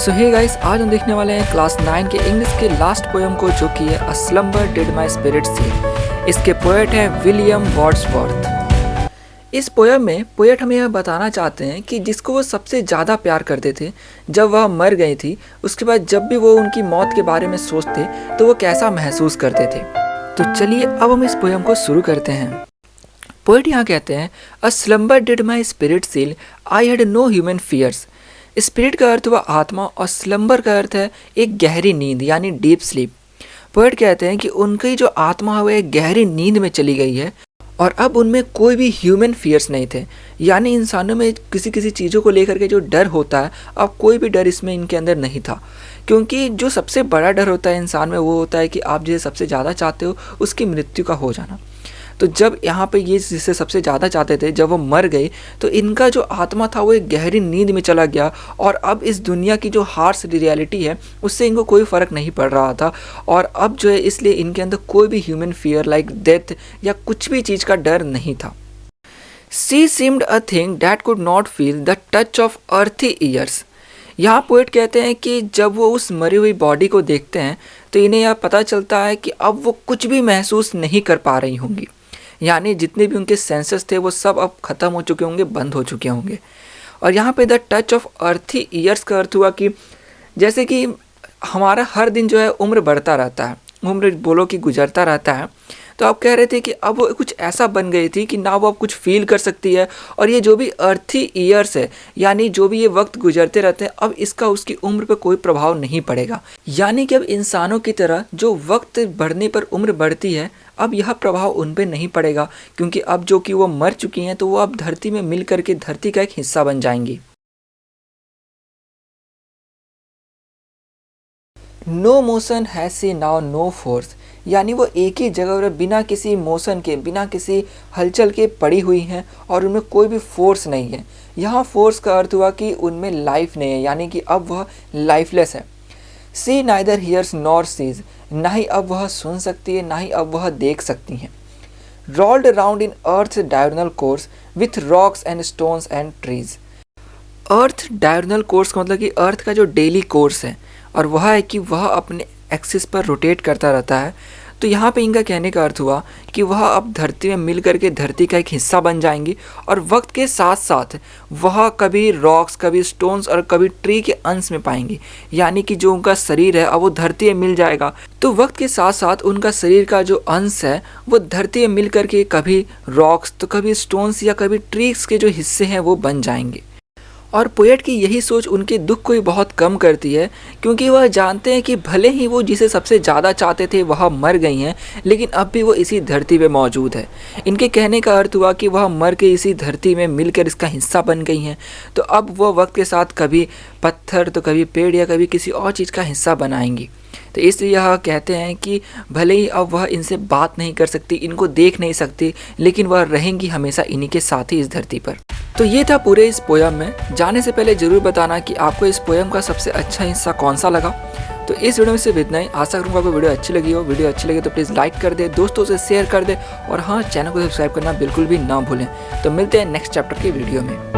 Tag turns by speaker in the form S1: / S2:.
S1: सो hey guys, आज हम देखने वाले हैं क्लास 9 के इंग्लिश के लास्ट पोएम को, जो कि है a slumber did my spirit seal. इसके पोएट हैं विलियम वर्ड्सवर्थ। इस पोएम में पोएट हमें यह बताना चाहते हैं कि जिसको वो सबसे ज़्यादा प्यार करते थे, जब वह मर गई थी, उसके बाद जब भी वो उनकी मौत के बारे में सोचते तो वो कैसा महसूस करते थे। तो चलिए अब हम इस पोएम को शुरू करते हैं। पोएट यहाँ कहते हैं, a slumber did my spirit seal, I had no human fears. Spirit का अर्थ हुआ आत्मा और स्लम्बर का अर्थ है एक गहरी नींद यानी डीप स्लीप। पोएट कहते हैं कि उनकी जो आत्मा है वो एक गहरी नींद में चली गई है और अब उनमें कोई भी ह्यूमन फियर्स नहीं थे, यानी इंसानों में किसी किसी चीज़ों को लेकर के जो डर होता है, अब कोई भी डर इसमें इनके अंदर नहीं था। क्योंकि जो सबसे बड़ा डर होता है इंसान में वो होता है कि आप जिसे सबसे ज़्यादा चाहते हो उसकी मृत्यु का हो जाना। तो जब यहाँ पे ये जिसे सबसे ज़्यादा चाहते थे, जब वो मर गई तो इनका जो आत्मा था वो एक गहरी नींद में चला गया और अब इस दुनिया की जो हार्श रियलिटी है उससे इनको कोई फ़र्क नहीं पड़ रहा था। और अब जो है इसलिए इनके अंदर कोई भी ह्यूमन फियर लाइक डेथ या कुछ भी चीज़ का डर नहीं था। She seemed a thing that could not feel the touch of अर्थी ईयर्स। यहाँ पोएट कहते हैं कि जब वो उस मरी हुई बॉडी को देखते हैं तो इन्हें यह पता चलता है कि अब वो कुछ भी महसूस नहीं कर पा रही होंगी, यानी जितने भी उनके सेंसेस थे वो सब अब ख़त्म हो चुके होंगे, बंद हो चुके होंगे। और यहाँ पे द टच ऑफ अर्थी ईयर्स का अर्थ हुआ कि जैसे कि हमारा हर दिन जो है उम्र बढ़ता रहता है, उम्र बोलो कि गुजरता रहता है। तो आप कह रहे थे कि अब वो कुछ ऐसा बन गई थी कि ना वो अब कुछ फील कर सकती है और ये जो भी अर्थी ईयर्स है, यानी जो भी ये वक्त गुजरते रहते हैं, अब इसका उसकी उम्र पर कोई प्रभाव नहीं पड़ेगा। यानी कि अब इंसानों की तरह जो वक्त बढ़ने पर उम्र बढ़ती है, अब यह प्रभाव उन पर नहीं पड़ेगा, क्योंकि अब जो कि वो मर चुकी हैं तो वो अब धरती में मिल करके धरती का एक हिस्सा बन जाएंगी। No motion has see now no force, यानी वो एक ही जगह पर बिना किसी मोशन के, बिना किसी हलचल के पड़ी हुई हैं और उनमें कोई भी फोर्स नहीं है। यहाँ फोर्स का अर्थ हुआ कि उनमें लाइफ नहीं है, यानी कि अब वह लाइफलेस है। सी नाइदर हियर्स नॉर सीज, ना ही अब वह सुन सकती है ना ही अब वह देख सकती हैं। Rolled around in earth diagonal course with rocks and stones and trees. Earth diagonal course का मतलब कि अर्थ का जो डेली कोर्स है और वह है कि वह अपने एक्सिस पर रोटेट करता रहता है। तो यहाँ पे इनका कहने का अर्थ हुआ कि वह अब धरती में मिल करके धरती का एक हिस्सा बन जाएंगी और वक्त के साथ साथ वह कभी रॉक्स, कभी स्टोन्स और कभी ट्री के अंश में पाएंगी, यानी कि जो उनका शरीर है अब वो धरती में मिल जाएगा। तो वक्त के साथ साथ उनका शरीर का जो अंश है वो धरती में मिल करके कभी रॉक्स तो कभी स्टोन्स या कभी ट्रीज के जो हिस्से हैं वो बन जाएंगे। और पोएट की यही सोच उनके दुख को ही बहुत कम करती है, क्योंकि वह जानते हैं कि भले ही वो जिसे सबसे ज़्यादा चाहते थे वह मर गई हैं, लेकिन अब भी वो इसी धरती पे मौजूद है। इनके कहने का अर्थ हुआ कि वह मर के इसी धरती में मिलकर इसका हिस्सा बन गई हैं। तो अब वह वक्त के साथ कभी पत्थर तो कभी पेड़ या कभी किसी और चीज़ का हिस्सा बनाएंगी। तो इसलिए यह कहते हैं कि भले ही अब वह इनसे बात नहीं कर सकती, इनको देख नहीं सकती, लेकिन वह रहेंगी हमेशा इन्हीं के साथ ही इस धरती पर। तो ये था पूरे इस पोएम में। जाने से पहले ज़रूर बताना कि आपको इस पोएम का सबसे अच्छा हिस्सा कौन सा लगा। तो इस वीडियो में सिर्फ इतना ही। आशा करूँगा आपको वीडियो अच्छी लगी हो। वीडियो अच्छी लगी तो प्लीज़ लाइक कर दे, दोस्तों से शेयर कर दे और हाँ, चैनल को सब्सक्राइब करना बिल्कुल भी ना भूलें। तो मिलते हैं नेक्स्ट चैप्टर की वीडियो में।